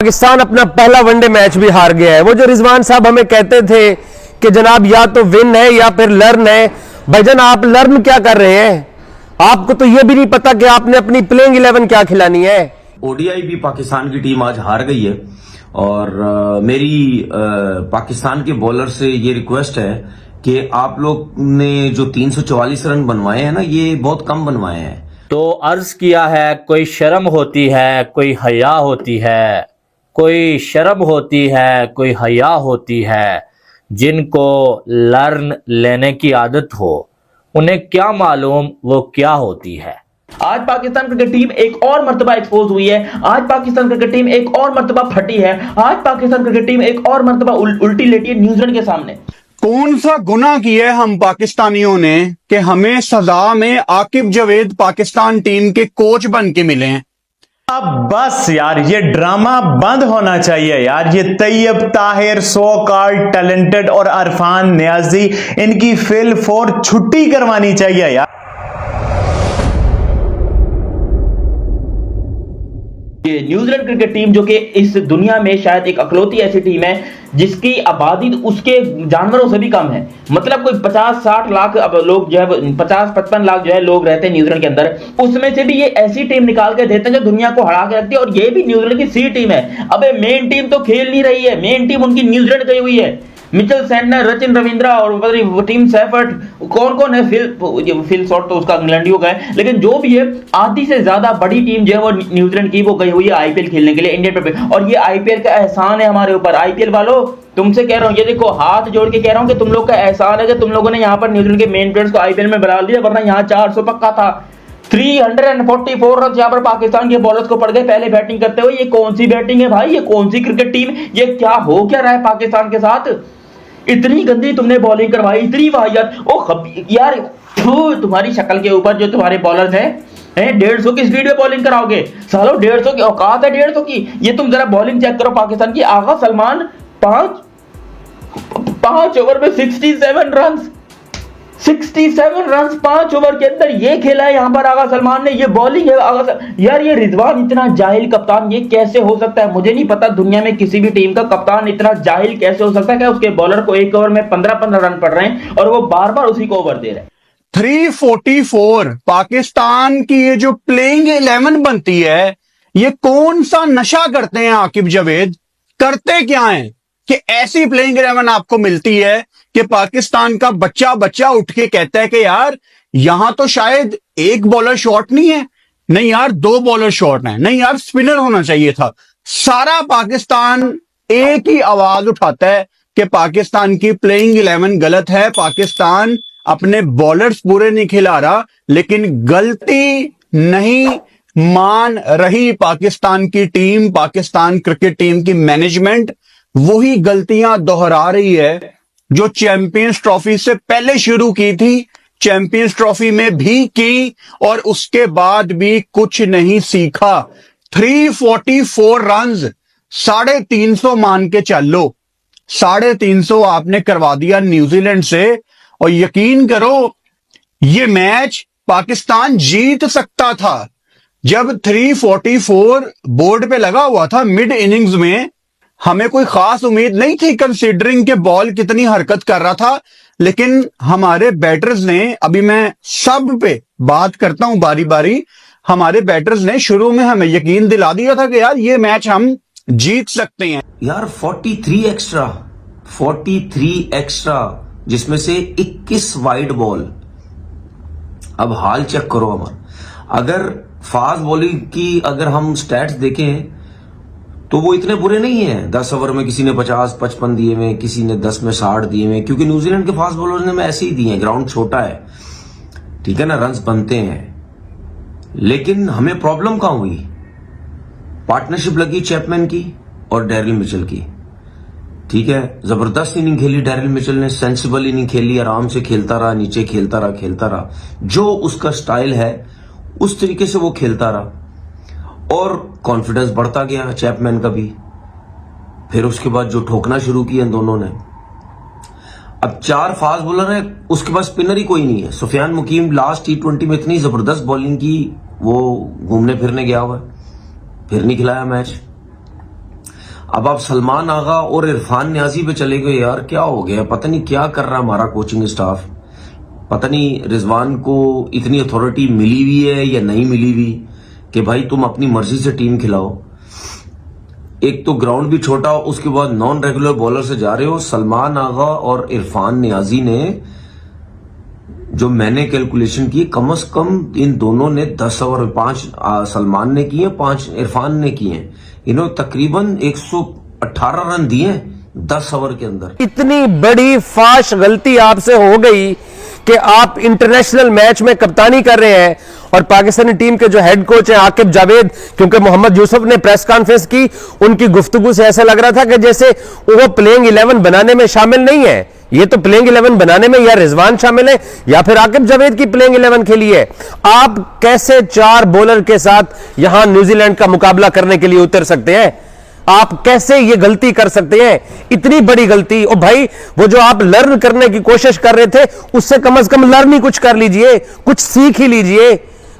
पाकिस्तान अपना पहला one day match भी हार गया है। वो जो रिजवान साहब हमें कहते थे कि जनाब या तो विन है या फिर लर्न है, भाईजान आप लर्न क्या कर रहे हैं? आपको तो यह भी नहीं पता कि आपने अपनी प्लेइंग 11 क्या खिलानी है। ओडीआई भी पाकिस्तान की टीम आज हार गई है और मेरी पाकिस्तान के बॉलर से ये रिक्वेस्ट है कि आप लोग ने जो 344 रन बनवाए हैं ना, ये बहुत कम बनवाए हैं। तो अर्ज किया है, कोई शर्म होती है, कोई हया होती है, कोई शर्म होती है, कोई हया होती है। जिनको लर्न लेने की आदत हो उन्हें क्या मालूम वो क्या होती है। आज पाकिस्तान क्रिकेट टीम एक और मर्तबा एक्सपोज हुई है। आज पाकिस्तान क्रिकेट टीम एक और मर्तबा फटी है। आज पाकिस्तान क्रिकेट टीम एक और मर्तबा उल्टी लेटी है न्यूजीलैंड के सामने। कौन सा गुनाह किया है हम पाकिस्तानियों ने कि हमें सजा में आकिब जावेद पाकिस्तान टीम के कोच बन के मिले हैं? अब बस यार, ये ड्रामा बंद होना चाहिए यार। ये Tayyab Tahir so called talented और अरफान नियाजी, इनकी फिल फॉर छुट्टी करवानी चाहिए यार। ये न्यूजीलैंड क्रिकेट टीम जो कि इस दुनिया में शायद एक अकलौती ऐसी टीम है जिसकी आबादी उसके जानवरों से भी कम है। मतलब कोई 50-60 लाख अब लोग जो है 50-55 लाख जो है लोग रहते हैं न्यूजीलैंड के अंदर। उसमें से भी ये ऐसी टीम निकाल के देते हैं जो दुनिया को हरा के रखती है। और ये भी न्यूजीलैंड की सी टीम है। अबे मेन टीम तो खेल नहीं रही है, मेन टीम उनकी न्यूजीलैंड गई हुई है। मिचेल सैंटनर, रचिन रविंद्रा और टीम सेफर्ट, कौन कौन है, फिल शॉर्ट तो उसका इंग्लैंड ही हो गया है। लेकिन जो भी है, आधी से ज्यादा बड़ी टीम जो है वो न्यूजीलैंड की वो गई हुई है आईपीएल खेलने के लिए इंडियन पे। और ये आईपीएल का एहसान है हमारे ऊपर। आईपीएल वालों, तुमसे कह रहा हूं, ये देखो हाथ जोड़ के कह रहा हूं कि तुम लोग का एहसान है कि तुम लोगों ने यहाँ पर न्यूजीलैंड के मेन प्लेयर्स को आईपीएल में बुला लिया, वरना यहाँ 400 पक्का था। 344 रन यहाँ पर पाकिस्तान के बॉलर्स को पड़ गए पहले बैटिंग करते हुए। ये कौन सी बैटिंग है भाई? ये कौन सी क्रिकेट टीम? ये क्या हो क्या रहा है पाकिस्तान के साथ? इतनी गंदी तुमने बॉलिंग करवाई, इतनी वाहियात। ओ यार, तुम्हारी शक्ल के ऊपर जो तुम्हारे बॉलर्स हैं 150 की स्पीड में बॉलिंग कराओगे सालों। 150 की औकात है, 150 की। ये तुम जरा बॉलिंग चेक करो पाकिस्तान की। आगा सलमान 5 ओवर में 67 रन, 67 रन 5 ओवर के अंदर ये खेला है यहाँ पर आगा सलमान ने। ये बॉलिंग है यार। ये रिजवान इतना जाहिल कप्तान ये कैसे हो सकता है? मुझे नहीं पता दुनिया में किसी भी टीम का कप्तान इतना जाहिल कैसे हो सकता है कि उसके बॉलर को एक ओवर में 15-15 रन पड़ रहे हैं और वो बार बार उसी को ओवर दे रहे हैं। 344 पाकिस्तान की ये जो प्लेइंग 11 बनती है, ये कौन सा नशा करते हैं आकिब जावेद? करते क्या है कि ऐसी प्लेइंग 11 आपको मिलती है कि पाकिस्तान का बच्चा उठ के कहता है कि यार यहां तो शायद एक बॉलर शॉर्ट नहीं है, नहीं यार 2 बॉलर शॉर्ट है, नहीं यार स्पिनर होना चाहिए था। सारा पाकिस्तान एक ही आवाज उठाता है कि पाकिस्तान की प्लेइंग 11 गलत है, पाकिस्तान अपने बॉलर्स पूरे नहीं खिला रहा। लेकिन गलती नहीं मान रही पाकिस्तान की टीम, पाकिस्तान क्रिकेट टीम की मैनेजमेंट वही गलतियां दोहरा रही है जो चैंपियंस ट्रॉफी से पहले शुरू की थी, चैंपियंस ट्रॉफी में भी की और उसके बाद भी कुछ नहीं सीखा। 344 रन 350 मान के चलो, 350 आपने करवा दिया न्यूजीलैंड से। और यकीन करो ये मैच पाकिस्तान जीत सकता था। जब 344 बोर्ड पे लगा हुआ था मिड इनिंग्स में, हमें कोई खास उम्मीद नहीं थी कंसीडरिंग के बॉल कितनी हरकत कर रहा था। लेकिन हमारे बैटर्स ने, अभी मैं सब पे बात करता हूं बारी बारी, हमारे बैटर्स ने शुरू में हमें यकीन दिला दिया था कि यार ये मैच हम जीत सकते हैं। यार 43 एक्स्ट्रा जिसमें से 21 वाइड बॉल। अब हाल चेक करो हमारा। अगर फास्ट बॉलिंग की अगर हम स्टैट्स देखें तो वो इतने बुरे नहीं है। 10 ओवर में किसी ने 50-55 दिए हुए, किसी ने 10 में 60 दिए हुए, क्योंकि न्यूजीलैंड के फास्ट बॉलर्स ने ऐसे ही दिए हैं। ग्राउंड छोटा है, ठीक है ना, रन्स बनते हैं। लेकिन हमें प्रॉब्लम कहां हुई? पार्टनरशिप लगी चैपमैन की और डैरिल मिचेल की, ठीक है। जबरदस्त इनिंग खेली डैरिल मिचेल ने, सेंसिबल इनिंग खेली, आराम से खेलता रहा, नीचे खेलता रहा। जो उसका स्टाइल है उस तरीके से वो खेलता रहा और कॉन्फिडेंस बढ़ता गया चैपमैन का भी। फिर उसके बाद जो ठोकना शुरू किया इन दोनों ने। अब 4 फास्ट बॉलर है, उसके पास स्पिनर ही कोई नहीं है। सुफियान मुकीम लास्ट T20 में इतनी जबरदस्त बॉलिंग की, वो घूमने फिरने गया हुआ है, फिर नहीं खिलाया मैच। अब आप सलमान आगा और इरफान न्याजी पे चले गए। यार क्या हो गया, पता नहीं क्या कर रहा है हमारा कोचिंग स्टाफ। पता नहीं रिजवान को इतनी अथॉरिटी मिली हुई है या नहीं मिली हुई कि भाई तुम अपनी मर्जी से टीम खिलाओ। एक तो ग्राउंड भी छोटा, उसके बाद नॉन रेगुलर बॉलर से जा रहे हो। सलमान आगा और इरफान न्याजी ने, जो मैंने कैलकुलेशन की, कम से कम इन दोनों ने 10 ओवर, 5 सलमान ने किए, 5 इरफान ने किए। इन्होंने तकरीबन 118 रन दिए 10 ओवर के अंदर। इतनी बड़ी फाश गलती आपसे हो गई कि आप इंटरनेशनल मैच में कप्तानी कर रहे हैं और पाकिस्तानी टीम के जो हेड कोच हैं आकिब जावेद, क्योंकि मोहम्मद यूसुफ ने प्रेस कॉन्फ्रेंस की, उनकी गुफ्तगू से ऐसा लग रहा था कि जैसे वो प्लेइंग 11 बनाने में शामिल नहीं है। ये तो प्लेइंग 11 बनाने में या रिजवान शामिल है या फिर आकिब जावेद की प्लेइंग 11 खेली है। आप कैसे 4 बॉलर के साथ यहां न्यूजीलैंड का मुकाबला करने के लिए उतर सकते हैं? आप कैसे ये गलती कर सकते हैं, इतनी बड़ी गलती? और भाई वो जो आप लर्न करने की कोशिश कर रहे थे, उससे कम से कम लर्न ही कुछ कर लीजिए, कुछ सीख ही लीजिए।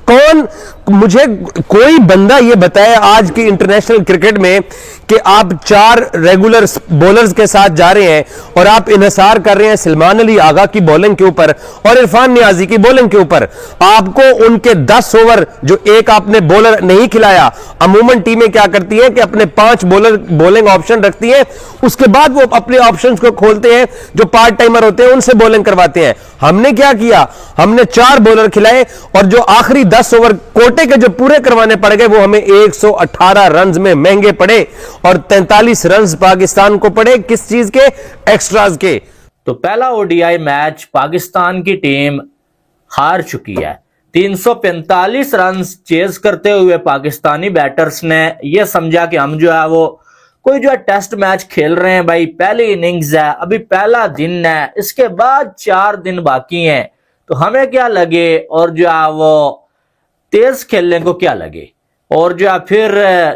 कौन, मुझे कोई बंदा ये बताए आज की इंटरनेशनल क्रिकेट में कि आप 4 रेगुलर बॉलर्स के साथ जा रहे हैं और आप इन्हिसार कर रहे हैं सलमान अली आगा की बॉलिंग के ऊपर और इरफान नियाजी की बॉलिंग के ऊपर। आपको उनके 10 ओवर जो एक आपने बॉलर नहीं खिलाया। अमूमन टीमें क्या करती हैं कि अपने 5 बॉलर बॉलिंग ऑप्शन रखती हैं, उसके बाद वो अपने ऑप्शंस को खोलते हैं, जो पार्ट टाइमर होते हैं उनसे बॉलिंग करवाते हैं। हमने क्या किया, हमने 4 बॉलर खिलाए और जो आखिरी 10 ओवर कोटे के जो पूरे करवाने पड़ गए वो हमें 118 रन में महंगे पड़े और 43 रन पाकिस्तान को पड़े। किस चीज के? एक्स्ट्राज के। तो पहला ओडीआई मैच पाकिस्तान की टीम हार चुकी है। 345 रन चेज करते हुए पाकिस्तानी बैटर्स ने यह समझा कि हम जो है वो कोई जो है टेस्ट मैच खेल रहे हैं। भाई पहली इनिंग्स है, अभी पहला दिन है, इसके बाद 4 दिन बाकी हैं, तो हमें क्या लगे और जो है वो तेज खेलने को क्या लगे, और जो है फिर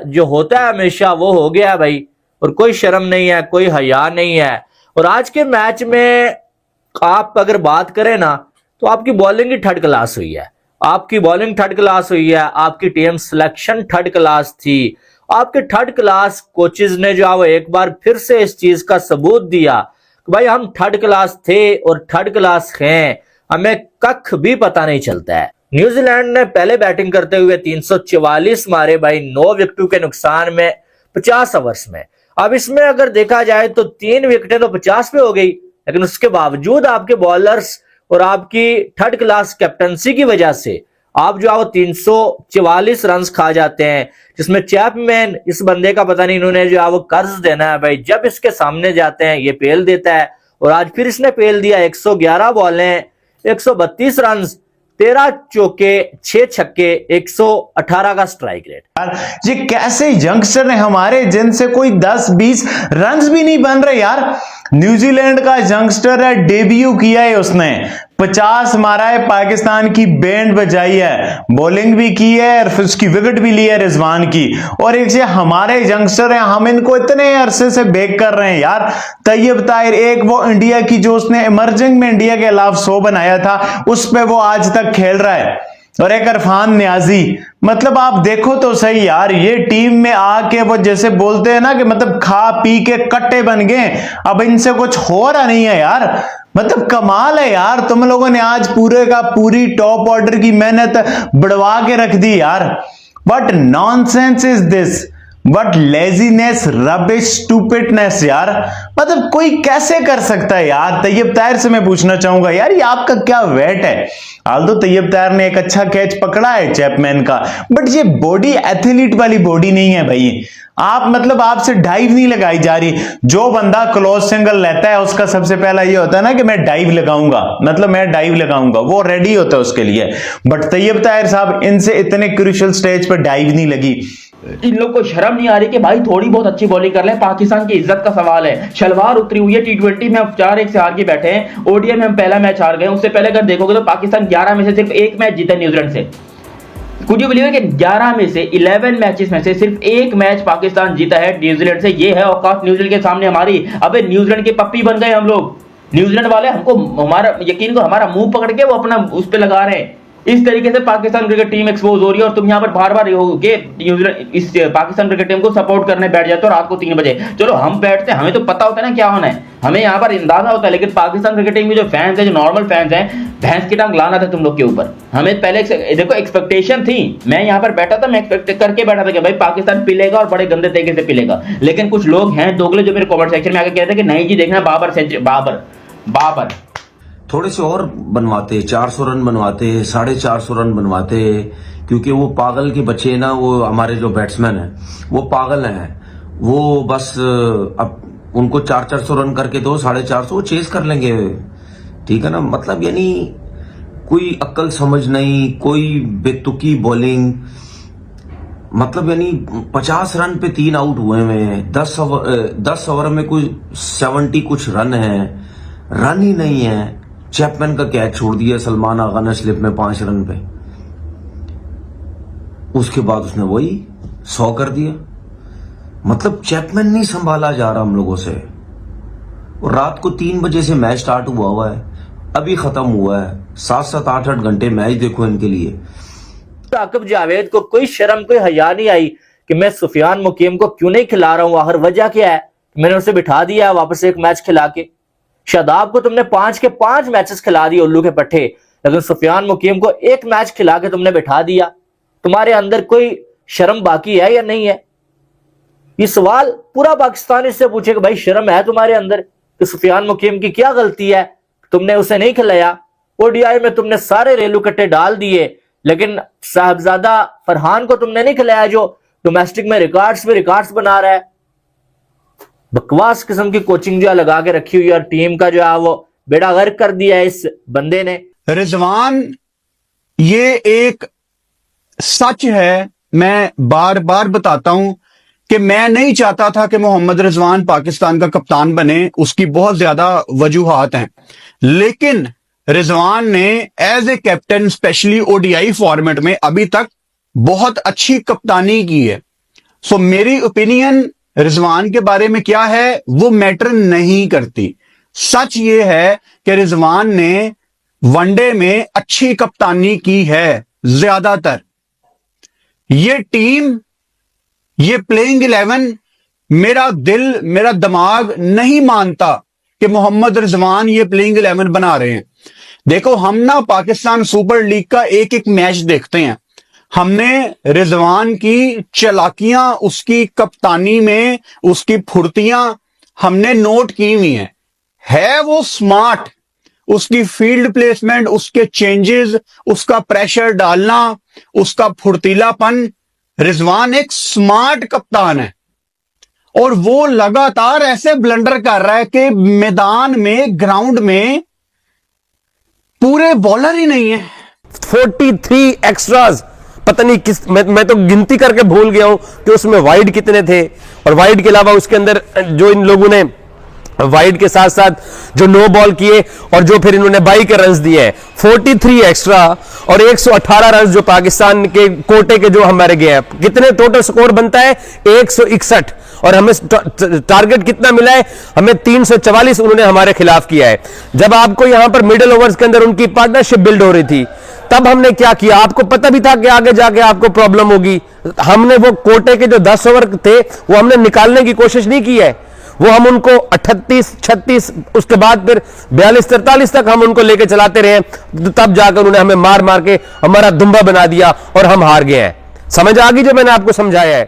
जो होता है हमेशा वो हो गया है भाई। और कोई शर्म नहीं है, कोई हया नहीं है। और आज के मैच में आप अगर बात करें ना, तो आपकी बॉलिंग ही थर्ड क्लास हुई है, आपकी बॉलिंग थर्ड क्लास हुई है, आपकी टीम सिलेक्शन थर्ड क्लास थी। आपके थर्ड क्लास कोचेज ने जो है वो एक बार फिर से इस चीज का सबूत दिया कि भाई हम थर्ड क्लास थे और थर्ड क्लास हैं, हमें कख भी पता नहीं चलता है। न्यूजीलैंड ने पहले बैटिंग करते हुए 344 मारे भाई, 9 विकेटों के नुकसान में 50 ओवर्स में। अब इसमें अगर देखा जाए तो 3 विकेटें तो 50 पे हो गई, लेकिन उसके बावजूद आपके बॉलर्स और आपकी थर्ड क्लास कैप्टनसी की वजह से आप जो है वो 344 रन खा जाते हैं, जिसमें चैपमैन, इस बंदे का पता नहीं इन्होंने जो है वो कर्ज देना है भाई। जब इसके सामने जाते हैं ये पेल देता है और आज फिर इसने पेल दिया। 111 बॉलें, 132 रन, 13 चौके, 6 छक्के, 118 का स्ट्राइक रेट। यार ये कैसे यंगस्टर है हमारे जिनसे कोई 10-20 रन भी नहीं बन रहे यार। न्यूजीलैंड का यंगस्टर है, डेब्यू किया है उसने, 50 मारा है, पाकिस्तान की बैंड बजाई है, बॉलिंग भी की है और फिर उसकी विकेट भी ली है रिजवान की। और एक ये हमारे यंगस्टर हैं, हम इनको इतने अरसे से बेक कर रहे हैं यार। तैयब ताहिर, एक वो इंडिया की जो उसने इमर्जिंग में इंडिया के खिलाफ 100 बनाया था, उस पे वो आज तक खेल रहा है। और एक इरफान न्याजी, मतलब आप देखो तो सही यार, ये टीम में आके वो जैसे बोलते हैं ना कि मतलब खा पी के कट्टे बन गए, अब इनसे कुछ हो रहा नहीं है यार। मतलब कमाल है यार, तुम लोगों ने आज पूरे का पूरी टॉप ऑर्डर की मेहनत बढ़वा के रख दी यार। But nonsense is this, but laziness, rubbish, stupidness यार। मतलब कोई कैसे कर सकता है यार। तैयब ताहिर से मैं पूछना चाहूंगा यार, ये आपका क्या वेट है? हाल तो तैयब ताहिर ने एक अच्छा कैच पकड़ा है चैपमैन का, बट ये बॉडी एथलीट वाली बॉडी नहीं है भाई। आप मतलब आपसे डाइव नहीं लगाई जा रही। जो बंदा क्लोज सिंगल लेता है उसका सबसे पहला ये होता है ना कि मैं डाइव लगाऊंगा, मतलब मैं डाइव लगाऊंगा, वो रेडी होता है उसके लिए। बट तैयब ताहिर साहब, इनसे इतने क्रूशियल स्टेज पर डाइव नहीं लगी। इन लोग को शर्म नहीं आ रही कि भाई थोड़ी बहुत अच्छी बॉलिंग कर ले। पाकिस्तान की इज्जत का सवाल है, शलवार उतरी हुई है। T20 में हम 4-1 से हार के बैठे हैं, ओडीआई में हम पहला मैच हार गए। उससे पहले अगर देखोगे तो पाकिस्तान 11 में से सिर्फ 1 मैच जीता न्यूजीलैंड से। कुछ भी बिलीव कि 11 में से 11 मैचेस में से सिर्फ 1 मैच पाकिस्तान जीता है न्यूजीलैंड से। ये है औकात न्यूजीलैंड के सामने हमारी। अबे न्यूजीलैंड के पप्पी बन गए हम लोग। न्यूजीलैंड वाले हमको, हमारा यकीन को, हमारा मुंह पकड़ के वो अपना उस पे लगा रहे हैं इस तरीके से पाकिस्तान क्रिकेट टीम एक्सपोज हो रही है और तुम यहाँ पर बार बार हो के इस पाकिस्तान क्रिकेट टीम को सपोर्ट करने बैठ जाते हो रात को 3 बजे। चलो हम बैठते हैं, हमें तो पता होता है ना क्या होना है, हमें यहाँ पर अंदाजा होता है, लेकिन पाकिस्तान क्रिकेट टीम के जो फैंस है, जो नॉर्मल फैंस हैं, भैंस की टांग लाना था तुम लोग के ऊपर। हमें पहले देखो एक्सपेक्टेशन थी, मैं यहाँ पर बैठा था, मैं एक्सपेक्ट करके बैठा था कि भाई पाकिस्तान पिलेगा और बड़े गंदे तरीके से पिलेगा। लेकिन कुछ लोग हैं दोगले जो मेरे कमेंट सेक्शन में आके कहते हैं कि नहीं जी देखना बाबर थोड़े से और बनवाते, 400 रन बनवाते, 450 रन बनवाते, क्योंकि वो पागल के बच्चे ना, वो हमारे जो बैट्समैन हैं वो पागल हैं, वो बस अब उनको 400 रन करके दो, 450 वो चेस कर लेंगे, ठीक है ना। मतलब यानी कोई अक्ल समझ नहीं, कोई बेतुकी बॉलिंग, मतलब यानी 50 रन पे 3 आउट हुए हैं, 10 ओवर में कोई 70 कुछ रन है, रन ही नहीं है। चैपमैन का कैच छोड़ दिया सलमान आगा ने स्लिप में 5 रन पे, उसके बाद उसने वही 100 कर दिया। मतलब चैपमैन नहीं संभाला जा रहा हम लोगों से। और रात को 3 बजे से मैच स्टार्ट हुआ है, अभी खत्म हुआ है, 7-7 8-8 घंटे मैच देखो इनके लिए। आकिब जावेद को कोई शर्म कोई हया नहीं आई कि मैं सुफियान मुकीम को क्यों नहीं खिला रहा हूं, आखिर वजह क्या है? मैंने उसे बिठा दिया वापस एक मैच खिला के। शादाब को तुमने 5 के 5 मैचेस खिला दिए उल्लू के पट्टे, लेकिन सुफियान मुकीम को एक मैच खिला के तुमने बिठा दिया। तुम्हारे अंदर कोई शर्म बाकी है या नहीं है? ये सवाल पूरा पाकिस्तान इससे पूछे कि भाई शर्म है तुम्हारे अंदर कि सुफियान मुकीम की क्या गलती है, तुमने उसे नहीं खिलाया। ओडीआई में तुमने सारे रेलू कट्टे डाल दिए, लेकिन साहबजादा फरहान को तुमने नहीं खिलाया जो डोमेस्टिक में रिकॉर्ड्स बना रहा है। बकवास किस्म की कोचिंग जो लगा के रखी हुई और टीम का जो है वो बेड़ा गर्क कर दिया है इस बंदे ने। रिजवान, ये एक सच है, मैं बार बार बताता हूं कि मैं नहीं चाहता था कि मोहम्मद रिजवान पाकिस्तान का कप्तान बने, उसकी बहुत ज्यादा वजूहात हैं, लेकिन रिजवान ने as a captain specially ODI format में अभी तक बहुत अच्छी कप्तानी की है। सो मेरी ओपिनियन रिजवान के बारे में क्या है वो मैटर नहीं करती। सच ये है कि रिजवान ने वनडे में अच्छी कप्तानी की है ज्यादातर। ये टीम, ये प्लेइंग 11, मेरा दिल मेरा दिमाग नहीं मानता कि मोहम्मद रिजवान ये प्लेइंग 11 बना रहे हैं। देखो हम ना पाकिस्तान सुपर लीग का एक एक मैच देखते हैं, हमने रिजवान की चालाकियां, उसकी कप्तानी में उसकी फुर्तियां हमने नोट की हुई हैं। है वो स्मार्ट, उसकी फील्ड प्लेसमेंट, उसके चेंजेस, उसका प्रेशर डालना, उसका फुर्तीलापन। रिजवान एक स्मार्ट कप्तान है और वो लगातार ऐसे ब्लंडर कर रहा है कि मैदान में, ग्राउंड में पूरे बॉलर ही नहीं है। 43 एक्स्ट्राज, पता नहीं किस, मैं तो गिनती करके भूल गया हूं कि उसमें वाइड कितने थे, और वाइड के अलावा उसके अंदर जो इन लोगों ने वाइड के साथ साथ जो नो बॉल किए और जो फिर इन्होंने 22 के रन दिए हैं, 43 एक्स्ट्रा और 118 रन जो पाकिस्तान के कोटे के जो हमारे गए हैं। कितने टोटल स्कोर बनता है? 161, और हमें टारगेट कितना मिला है? हमें 344 उन्होंने हमारे खिलाफ किया है। जब आपको यहां पर मिडिल ओवर्स के अंदर उनकी पार्टनरशिप बिल्ड हो रही थी, तब हमने क्या किया? आपको पता भी था कि आगे जाके आपको प्रॉब्लम होगी। हमने वो कोटे के जो 10 ओवर थे वो हमने निकालने की कोशिश नहीं की है, वो हम उनको 38, 36, उसके बाद फिर 42, 43 तक हम उनको लेके चलाते रहे, तब जाकर उन्होंने हमें मार मार के हमारा दुम्बा बना दिया और हम हार गए हैं। समझ आ गई जो मैंने आपको समझाया है?